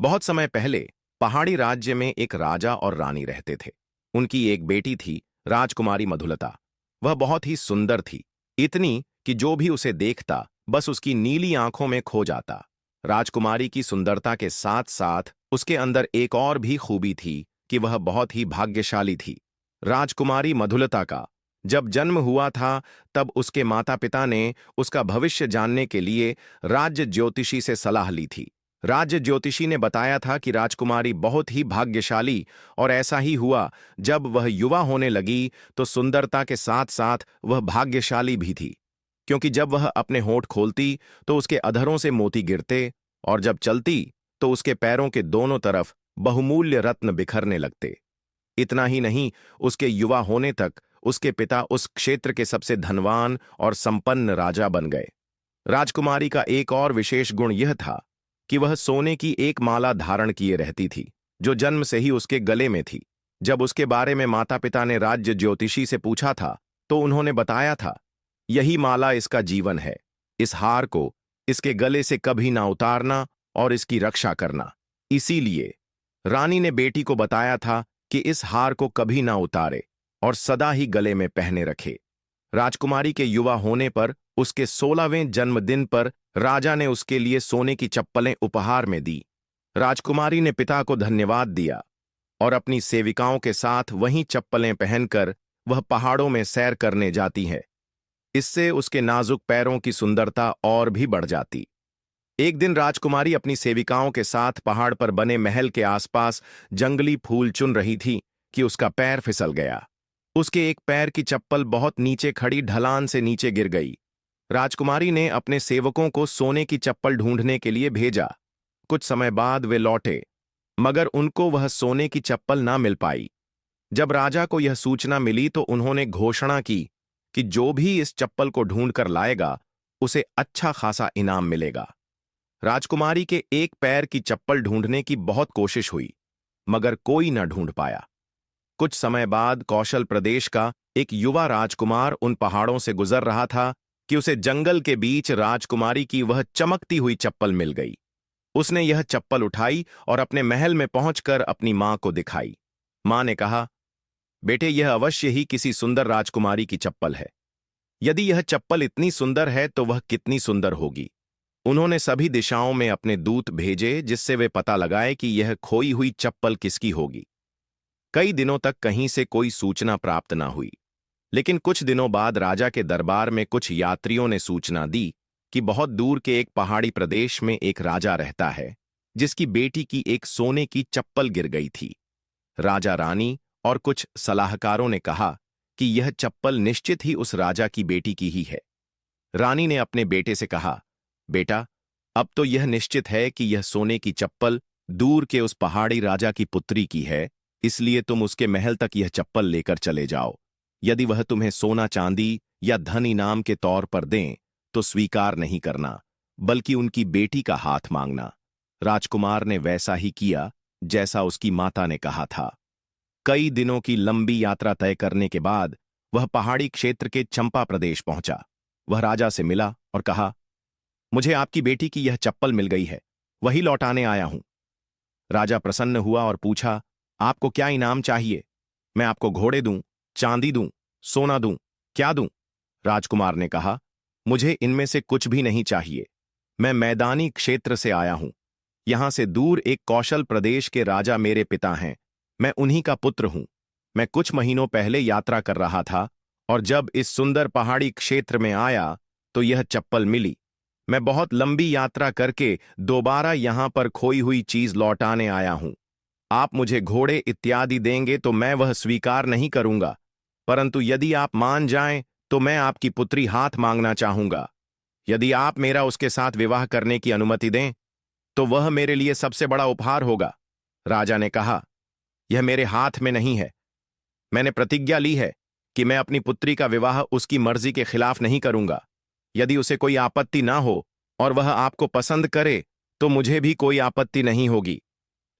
बहुत समय पहले पहाड़ी राज्य में एक राजा और रानी रहते थे। उनकी एक बेटी थी, राजकुमारी मधुलता। वह बहुत ही सुंदर थी, इतनी कि जो भी उसे देखता बस उसकी नीली आंखों में खो जाता। राजकुमारी की सुंदरता के साथ साथ उसके अंदर एक और भी खूबी थी कि वह बहुत ही भाग्यशाली थी। राजकुमारी मधुलता का जब जन्म हुआ था, तब उसके माता पिता ने उसका भविष्य जानने के लिए राज्य ज्योतिषी से सलाह ली थी। राज्य ज्योतिषी ने बताया था कि राजकुमारी बहुत ही भाग्यशाली, और ऐसा ही हुआ। जब वह युवा होने लगी तो सुंदरता के साथ साथ वह भाग्यशाली भी थी, क्योंकि जब वह अपने होंठ खोलती तो उसके अधरों से मोती गिरते, और जब चलती तो उसके पैरों के दोनों तरफ बहुमूल्य रत्न बिखरने लगते। इतना ही नहीं, उसके युवा होने तक उसके पिता उस क्षेत्र के सबसे धनवान और संपन्न राजा बन गए। राजकुमारी का एक और विशेष गुण यह था कि वह सोने की एक माला धारण किए रहती थी, जो जन्म से ही उसके गले में थी। जब उसके बारे में माता पिता ने राज्य ज्योतिषी से पूछा था, तो उन्होंने बताया था, यही माला इसका जीवन है। इस हार को इसके गले से कभी ना उतारना और इसकी रक्षा करना। इसीलिए रानी ने बेटी को बताया था कि इस हार को कभी ना उतारे और सदा ही गले में पहने रखे। राजकुमारी के युवा होने पर उसके 16वें जन्मदिन पर राजा ने उसके लिए सोने की चप्पलें उपहार में दी। राजकुमारी ने पिता को धन्यवाद दिया और अपनी सेविकाओं के साथ वहीं चप्पलें पहनकर वह पहाड़ों में सैर करने जाती है। इससे उसके नाजुक पैरों की सुंदरता और भी बढ़ जाती। एक दिन राजकुमारी अपनी सेविकाओं के साथ पहाड़ पर बने महल के आसपास जंगली फूल चुन रही थी कि उसका पैर फिसल गया। उसके एक पैर की चप्पल बहुत नीचे खड़ी ढलान से नीचे गिर गई। राजकुमारी ने अपने सेवकों को सोने की चप्पल ढूंढने के लिए भेजा। कुछ समय बाद वे लौटे, मगर उनको वह सोने की चप्पल ना मिल पाई। जब राजा को यह सूचना मिली तो उन्होंने घोषणा की कि जो भी इस चप्पल को ढूंढकर लाएगा उसे अच्छा खासा इनाम मिलेगा। राजकुमारी के एक पैर की चप्पल ढूंढने की बहुत कोशिश हुई, मगर कोई न ढूंढ पाया। कुछ समय बाद कौशल प्रदेश का एक युवा राजकुमार उन पहाड़ों से गुजर रहा था कि उसे जंगल के बीच राजकुमारी की वह चमकती हुई चप्पल मिल गई। उसने यह चप्पल उठाई और अपने महल में पहुंचकर अपनी मां को दिखाई। मां ने कहा, बेटे, यह अवश्य ही किसी सुंदर राजकुमारी की चप्पल है। यदि यह चप्पल इतनी सुंदर है तो वह कितनी सुंदर होगी। उन्होंने सभी दिशाओं में अपने दूत भेजे, जिससे वे पता लगाए कि यह खोई हुई चप्पल किसकी होगी। कई दिनों तक कहीं से कोई सूचना प्राप्त न हुई, लेकिन कुछ दिनों बाद राजा के दरबार में कुछ यात्रियों ने सूचना दी कि बहुत दूर के एक पहाड़ी प्रदेश में एक राजा रहता है, जिसकी बेटी की एक सोने की चप्पल गिर गई थी। राजा, रानी और कुछ सलाहकारों ने कहा कि यह चप्पल निश्चित ही उस राजा की बेटी की ही है। रानी ने अपने बेटे से कहा, बेटा, अब तो यह निश्चित है कि यह सोने की चप्पल दूर के उस पहाड़ी राजा की पुत्री की है, इसलिए तुम उसके महल तक यह चप्पल लेकर चले जाओ। यदि वह तुम्हें सोना चांदी या धन इनाम के तौर पर दें तो स्वीकार नहीं करना, बल्कि उनकी बेटी का हाथ मांगना। राजकुमार ने वैसा ही किया जैसा उसकी माता ने कहा था। कई दिनों की लंबी यात्रा तय करने के बाद वह पहाड़ी क्षेत्र के चंपा प्रदेश पहुंचा। वह राजा से मिला और कहा, मुझे आपकी बेटी की यह चप्पल मिल गई है, वही लौटाने आया हूं। राजा प्रसन्न हुआ और पूछा, आपको क्या इनाम चाहिए? मैं आपको घोड़े दूं, चांदी दूं, सोना दूं, क्या दूं? राजकुमार ने कहा, मुझे इनमें से कुछ भी नहीं चाहिए। मैं मैदानी क्षेत्र से आया हूं। यहां से दूर एक कौशल प्रदेश के राजा मेरे पिता हैं। मैं उन्हीं का पुत्र हूं। मैं कुछ महीनों पहले यात्रा कर रहा था, और जब इस सुंदर पहाड़ी क्षेत्र में आया तो यह चप्पल मिली। मैं बहुत लंबी यात्रा करके दोबारा यहां पर खोई हुई चीज लौटाने आया हूं। आप मुझे घोड़े इत्यादि देंगे तो मैं वह स्वीकार नहीं करूंगा, परंतु यदि आप मान जाएं तो मैं आपकी पुत्री हाथ मांगना चाहूंगा। यदि आप मेरा उसके साथ विवाह करने की अनुमति दें तो वह मेरे लिए सबसे बड़ा उपहार होगा। राजा ने कहा, यह मेरे हाथ में नहीं है। मैंने प्रतिज्ञा ली है कि मैं अपनी पुत्री का विवाह उसकी मर्जी के खिलाफ नहीं करूंगा। यदि उसे कोई आपत्ति ना हो और वह आपको पसंद करे तो मुझे भी कोई आपत्ति नहीं होगी।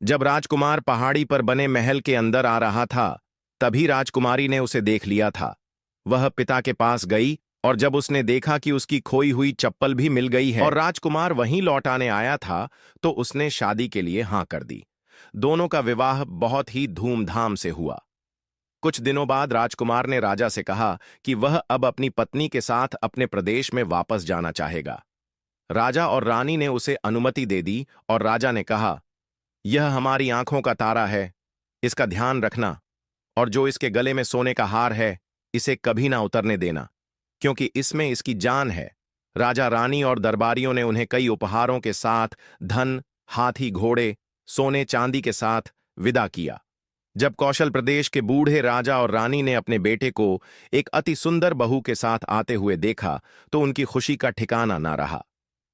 जब राजकुमार पहाड़ी पर बने महल के अंदर आ रहा था, तभी राजकुमारी ने उसे देख लिया था। वह पिता के पास गई और जब उसने देखा कि उसकी खोई हुई चप्पल भी मिल गई है और राजकुमार वहीं लौटाने आया था, तो उसने शादी के लिए हां कर दी। दोनों का विवाह बहुत ही धूमधाम से हुआ। कुछ दिनों बाद राजकुमार ने राजा से कहा कि वह अब अपनी पत्नी के साथ अपने प्रदेश में वापस जाना चाहेगा। राजा और रानी ने उसे अनुमति दे दी और राजा ने कहा, यह हमारी आंखों का तारा है, इसका ध्यान रखना, और जो इसके गले में सोने का हार है, इसे कभी ना उतरने देना, क्योंकि इसमें इसकी जान है। राजा रानी और दरबारियों ने उन्हें कई उपहारों के साथ धन, हाथी घोड़े, सोने चांदी के साथ विदा किया। जब कौशल प्रदेश के बूढ़े राजा और रानी ने अपने बेटे को एक अति सुंदर बहू के साथ आते हुए देखा, तो उनकी खुशी का ठिकाना ना रहा।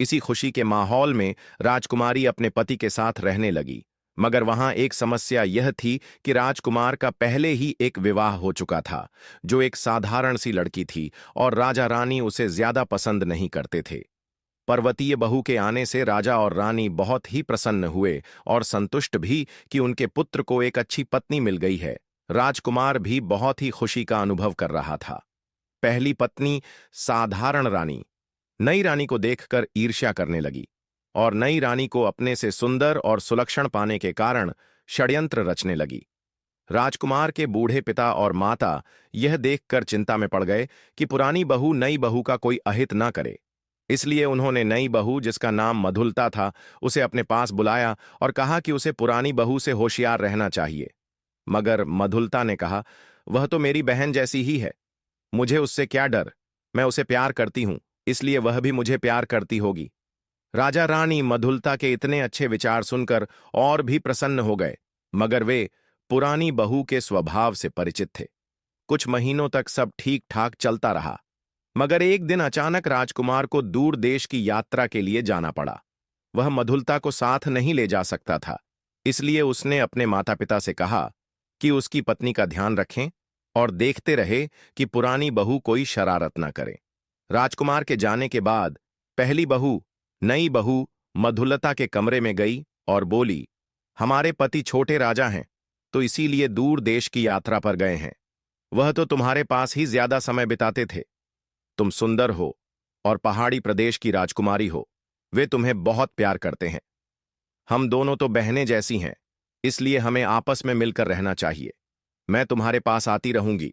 इसी खुशी के माहौल में राजकुमारी अपने पति के साथ रहने लगी, मगर वहां एक समस्या यह थी कि राजकुमार का पहले ही एक विवाह हो चुका था, जो एक साधारण सी लड़की थी, और राजा रानी उसे ज्यादा पसंद नहीं करते थे। पर्वतीय बहू के आने से राजा और रानी बहुत ही प्रसन्न हुए और संतुष्ट भी कि उनके पुत्र को एक अच्छी पत्नी मिल गई है। राजकुमार भी बहुत ही खुशी का अनुभव कर रहा था। पहली पत्नी साधारण रानी नई रानी को देखकर ईर्ष्या करने लगी और नई रानी को अपने से सुंदर और सुलक्षण पाने के कारण षड्यंत्र रचने लगी। राजकुमार के बूढ़े पिता और माता यह देखकर चिंता में पड़ गए कि पुरानी बहू नई बहू का कोई अहित न करे। इसलिए उन्होंने नई बहू, जिसका नाम मधुलता था, उसे अपने पास बुलाया और कहा कि उसे पुरानी बहू से होशियार रहना चाहिए। मगर मधुलता ने कहा, वह तो मेरी बहन जैसी ही है, मुझे उससे क्या डर, मैं उसे प्यार करती हूं, इसलिए वह भी मुझे प्यार करती होगी। राजा रानी मधुलता के इतने अच्छे विचार सुनकर और भी प्रसन्न हो गए, मगर वे पुरानी बहू के स्वभाव से परिचित थे। कुछ महीनों तक सब ठीक ठाक चलता रहा, मगर एक दिन अचानक राजकुमार को दूर देश की यात्रा के लिए जाना पड़ा। वह मधुलता को साथ नहीं ले जा सकता था, इसलिए उसने अपने माता पिता से कहा कि उसकी पत्नी का ध्यान रखें और देखते रहे कि पुरानी बहू कोई शरारत न करे। राजकुमार के जाने के बाद पहली बहू, नई बहू, मधुलता के कमरे में गई और बोली, हमारे पति छोटे राजा हैं, तो इसीलिए दूर देश की यात्रा पर गए हैं। वह तो तुम्हारे पास ही ज्यादा समय बिताते थे। तुम सुंदर हो और पहाड़ी प्रदेश की राजकुमारी हो, वे तुम्हें बहुत प्यार करते हैं। हम दोनों तो बहनें जैसी हैं, इसलिए हमें आपस में मिलकर रहना चाहिए। मैं तुम्हारे पास आती रहूंगी,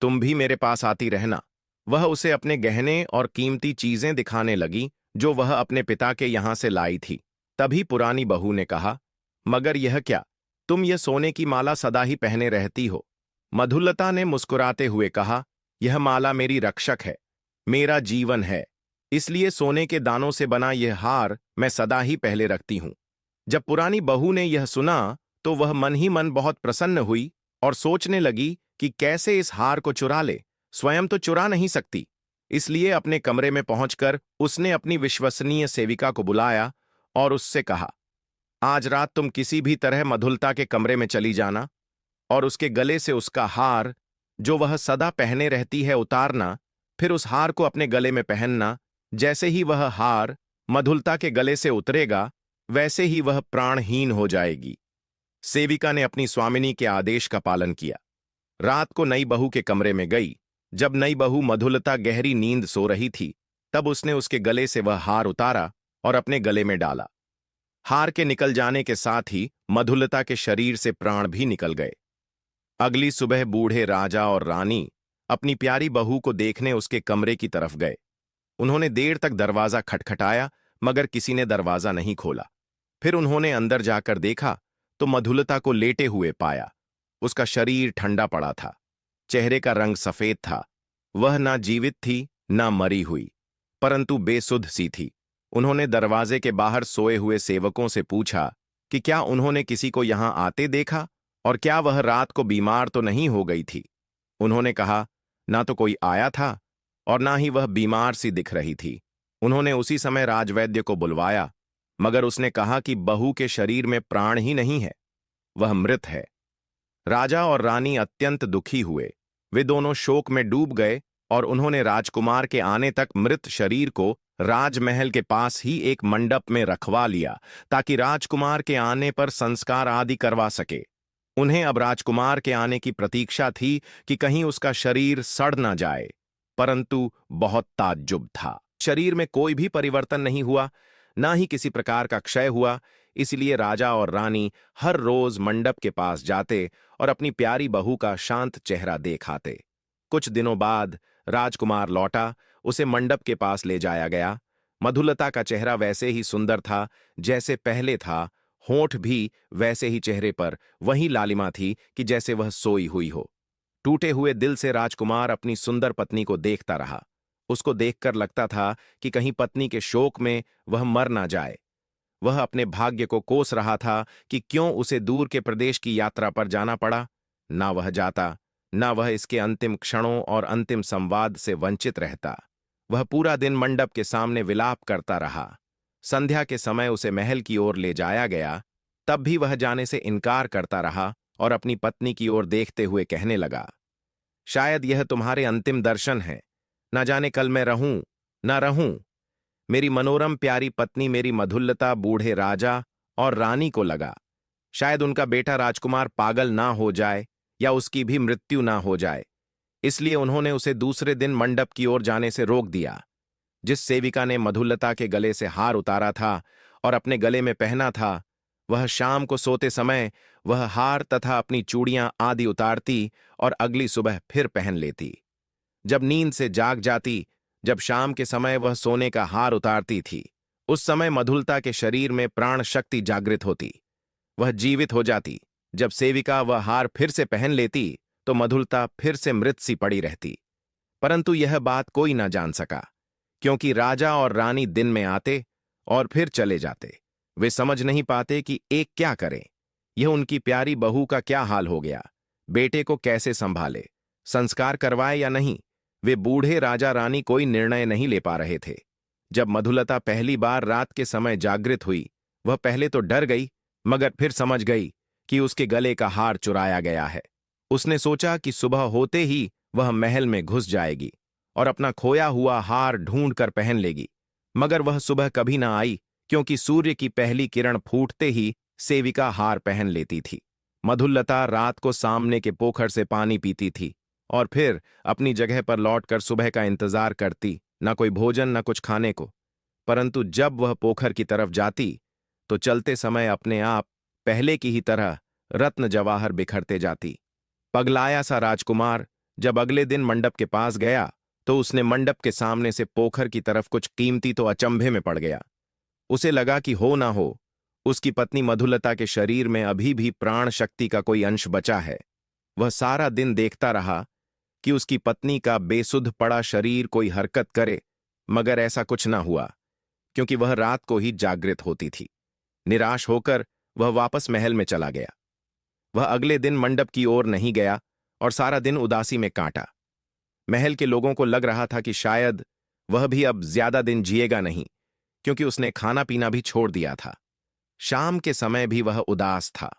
तुम भी मेरे पास आती रहना। वह उसे अपने गहने और कीमती चीजें दिखाने लगी जो वह अपने पिता के यहां से लाई थी। तभी पुरानी बहू ने कहा, मगर यह क्या, तुम यह सोने की माला सदा ही पहने रहती हो। मधुलता ने मुस्कुराते हुए कहा, यह माला मेरी रक्षक है, मेरा जीवन है, इसलिए सोने के दानों से बना यह हार मैं सदा ही पहले रखती हूं। जब पुरानी बहू ने यह सुना, तो वह मन ही मन बहुत प्रसन्न हुई और सोचने लगी कि कैसे इस हार को चुरा ले। स्वयं तो चुरा नहीं सकती, इसलिए अपने कमरे में पहुंचकर उसने अपनी विश्वसनीय सेविका को बुलाया और उससे कहा, आज रात तुम किसी भी तरह मधुलता के कमरे में चली जाना और उसके गले से उसका हार, जो वह सदा पहने रहती है, उतारना, फिर उस हार को अपने गले में पहनना। जैसे ही वह हार मधुलता के गले से उतरेगा, वैसे ही वह प्राणहीन हो जाएगी। सेविका ने अपनी स्वामिनी के आदेश का पालन किया। रात को नई बहू के कमरे में गई। जब नई बहू मधुलता गहरी नींद सो रही थी, तब उसने उसके गले से वह हार उतारा और अपने गले में डाला। हार के निकल जाने के साथ ही मधुलता के शरीर से प्राण भी निकल गए। अगली सुबह बूढ़े राजा और रानी अपनी प्यारी बहू को देखने उसके कमरे की तरफ गए। उन्होंने देर तक दरवाजा खटखटाया, मगर किसी ने दरवाजा नहीं खोला। फिर उन्होंने अंदर जाकर देखा तो मधुलता को लेटे हुए पाया। उसका शरीर ठंडा पड़ा था, चेहरे का रंग सफेद था। वह ना जीवित थी ना मरी हुई, परंतु बेसुध सी थी। उन्होंने दरवाजे के बाहर सोए हुए सेवकों से पूछा कि क्या उन्होंने किसी को यहां आते देखा और क्या वह रात को बीमार तो नहीं हो गई थी। उन्होंने कहा, ना तो कोई आया था और ना ही वह बीमार सी दिख रही थी। उन्होंने उसी समय राजवैद्य को बुलवाया, मगर उसने कहा कि बहू के शरीर में प्राण ही नहीं है, वह मृत है। राजा और रानी अत्यंत दुखी हुए। वे दोनों शोक में डूब गए और उन्होंने राजकुमार के आने तक मृत शरीर को राजमहल के पास ही एक मंडप में रखवा लिया, ताकि राजकुमार के आने पर संस्कार आदि करवा सके। उन्हें अब राजकुमार के आने की प्रतीक्षा थी कि कहीं उसका शरीर सड़ न जाए। परंतु बहुत ताज्जुब था। शरीर में कोई भी परिवर्तन नहीं हुआ, ना ही किसी प्रकार का क्षय हुआ। इसलिए राजा और रानी हर रोज मंडप के पास जाते और अपनी प्यारी बहू का शांत चेहरा देख आते। कुछ दिनों बाद राजकुमार लौटा, उसे मंडप के पास ले जाया गया। मधुलता का चेहरा वैसे ही सुंदर था जैसे पहले था, होंठ भी वैसे ही चेहरे पर वही लालिमा थी कि जैसे वह सोई हुई हो। टूटे हुए दिल से राजकुमार अपनी सुंदर पत्नी को देखता रहा। उसको देखकर लगता था कि कहीं पत्नी के शोक में वह मर ना जाए। वह अपने भाग्य को कोस रहा था कि क्यों उसे दूर के प्रदेश की यात्रा पर जाना पड़ा। ना वह जाता, ना वह इसके अंतिम क्षणों और अंतिम संवाद से वंचित रहता। वह पूरा दिन मंडप के सामने विलाप करता रहा। संध्या के समय उसे महल की ओर ले जाया गया, तब भी वह जाने से इनकार करता रहा और अपनी पत्नी की ओर देखते हुए कहने लगा, शायद यह तुम्हारे अंतिम दर्शन हैं। न जाने कल मैं रहूं न रहूं। मेरी मनोरम प्यारी पत्नी मेरी मधुल्लता बूढ़े राजा और रानी को लगा शायद उनका बेटा राजकुमार पागल ना हो जाए या उसकी भी मृत्यु ना हो जाए, इसलिए उन्होंने उसे दूसरे दिन मंडप की ओर जाने से रोक दिया। जिस सेविका ने मधुल्लता के गले से हार उतारा था और अपने गले में पहना था, वह शाम को सोते समय वह हार तथा अपनी चूड़ियां आदि उतारती और अगली सुबह फिर पहन लेती। जब नींद से जाग जाती, जब शाम के समय वह सोने का हार उतारती थी, उस समय मधुलता के शरीर में प्राण शक्ति जागृत होती, वह जीवित हो जाती। जब सेविका वह हार फिर से पहन लेती तो मधुलता फिर से मृत सी पड़ी रहती। परंतु यह बात कोई न जान सका, क्योंकि राजा और रानी दिन में आते और फिर चले जाते। वे समझ नहीं पाते कि एक क्या करें। यह उनकी प्यारी बहू का क्या हाल हो गया, बेटे को कैसे संभाले, संस्कार करवाए या नहीं। वे बूढ़े राजा रानी कोई निर्णय नहीं ले पा रहे थे। जब मधुलता पहली बार रात के समय जागृत हुई, वह पहले तो डर गई, मगर फिर समझ गई कि उसके गले का हार चुराया गया है। उसने सोचा कि सुबह होते ही वह महल में घुस जाएगी और अपना खोया हुआ हार ढूंढ कर पहन लेगी। मगर वह सुबह कभी ना आई, क्योंकि सूर्य की पहली किरण फूटते ही सेविका हार पहन लेती थी। मधुलता रात को सामने के पोखर से पानी पीती थी और फिर अपनी जगह पर लौटकर सुबह का इंतजार करती, न कोई भोजन न कुछ खाने को। परंतु जब वह पोखर की तरफ जाती तो चलते समय अपने आप पहले की ही तरह रत्न जवाहर बिखरते जाती। पगलाया सा राजकुमार जब अगले दिन मंडप के पास गया तो उसने मंडप के सामने से पोखर की तरफ कुछ कीमती तो अचंभे में पड़ गया। उसे लगा कि हो ना हो, उसकी पत्नी मधुलता के शरीर में अभी भी प्राण शक्ति का कोई अंश बचा है। वह सारा दिन देखता रहा कि उसकी पत्नी का बेसुध पड़ा शरीर कोई हरकत करे, मगर ऐसा कुछ ना हुआ, क्योंकि वह रात को ही जागृत होती थी। निराश होकर वह वापस महल में चला गया। वह अगले दिन मंडप की ओर नहीं गया और सारा दिन उदासी में काटा। महल के लोगों को लग रहा था कि शायद वह भी अब ज्यादा दिन जिएगा नहीं, क्योंकि उसने खाना पीना भी छोड़ दिया था। शाम के समय भी वह उदास था,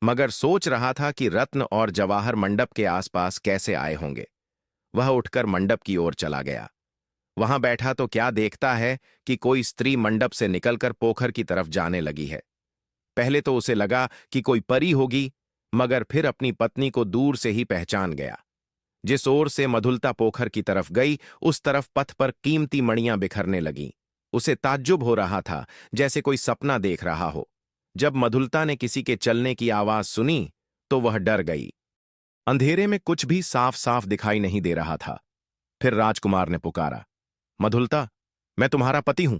मगर सोच रहा था कि रत्न और जवाहर मंडप के आसपास कैसे आए होंगे। वह उठकर मंडप की ओर चला गया। वहां बैठा तो क्या देखता है कि कोई स्त्री मंडप से निकलकर पोखर की तरफ जाने लगी है। पहले तो उसे लगा कि कोई परी होगी, मगर फिर अपनी पत्नी को दूर से ही पहचान गया। जिस ओर से मधुलता पोखर की तरफ गई, उस तरफ पथ पर कीमती मणियां बिखरने लगीं। उसे ताज्जुब हो रहा था, जैसे कोई सपना देख रहा हो। जब मधुलता ने किसी के चलने की आवाज सुनी तो वह डर गई। अंधेरे में कुछ भी साफ साफ दिखाई नहीं दे रहा था। फिर राजकुमार ने पुकारा, मधुलता, मैं तुम्हारा पति हूं।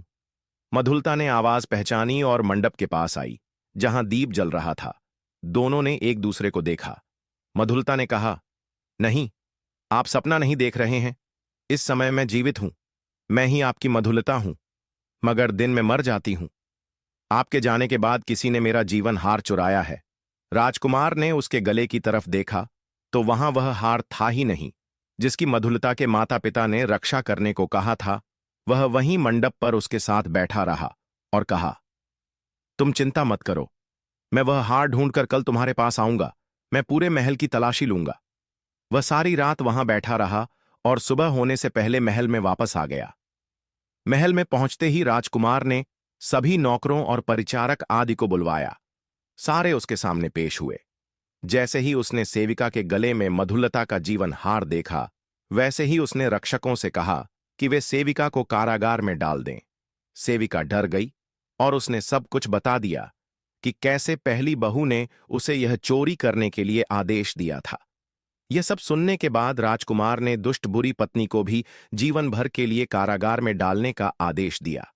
मधुलता ने आवाज पहचानी और मंडप के पास आई, जहां दीप जल रहा था। दोनों ने एक दूसरे को देखा। मधुलता ने कहा, नहीं, आप सपना नहीं देख रहे हैं। इस समय मैं जीवित हूं। मैं ही आपकी मधुलता हूं, मगर दिन में मर जाती हूं। आपके जाने के बाद किसी ने मेरा जीवन हार चुराया है। राजकुमार ने उसके गले की तरफ देखा तो वहां वह हार था ही नहीं, जिसकी मधुलता के माता पिता ने रक्षा करने को कहा था। वह वहीं मंडप पर उसके साथ बैठा रहा और कहा, तुम चिंता मत करो, मैं वह हार ढूंढकर कल तुम्हारे पास आऊंगा। मैं पूरे महल की तलाशी लूंगा। वह सारी रात वहां बैठा रहा और सुबह होने से पहले महल में वापस आ गया। महल में पहुंचते ही राजकुमार ने सभी नौकरों और परिचारक आदि को बुलवाया। सारे उसके सामने पेश हुए। जैसे ही उसने सेविका के गले में मधुलता का जीवन हार देखा, वैसे ही उसने रक्षकों से कहा कि वे सेविका को कारागार में डाल दें। सेविका डर गई और उसने सब कुछ बता दिया कि कैसे पहली बहू ने उसे यह चोरी करने के लिए आदेश दिया था। यह सब सुनने के बाद राजकुमार ने दुष्ट बुरी पत्नी को भी जीवन भर के लिए कारागार में डालने का आदेश दिया।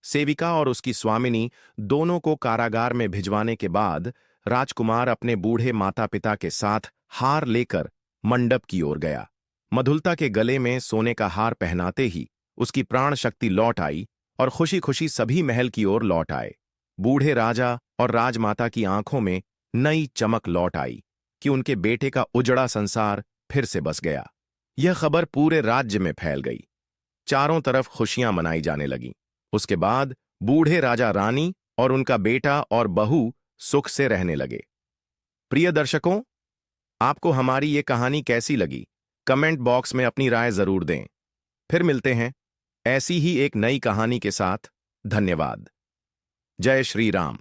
सेविका और उसकी स्वामिनी दोनों को कारागार में भिजवाने के बाद राजकुमार अपने बूढ़े माता पिता के साथ हार लेकर मंडप की ओर गया। मधुलता के गले में सोने का हार पहनाते ही उसकी प्राण शक्ति लौट आई और खुशी खुशी सभी महल की ओर लौट आए। बूढ़े राजा और राजमाता की आंखों में नई चमक लौट आई कि उनके बेटे का उजड़ा संसार फिर से बस गया। यह खबर पूरे राज्य में फैल गई। चारों तरफ खुशियां मनाई जाने लगीं। उसके बाद बूढ़े राजा रानी और उनका बेटा और बहू सुख से रहने लगे। प्रिय दर्शकों, आपको हमारी ये कहानी कैसी लगी? कमेंट बॉक्स में अपनी राय जरूर दें। फिर मिलते हैं ऐसी ही एक नई कहानी के साथ। धन्यवाद। जय श्री राम।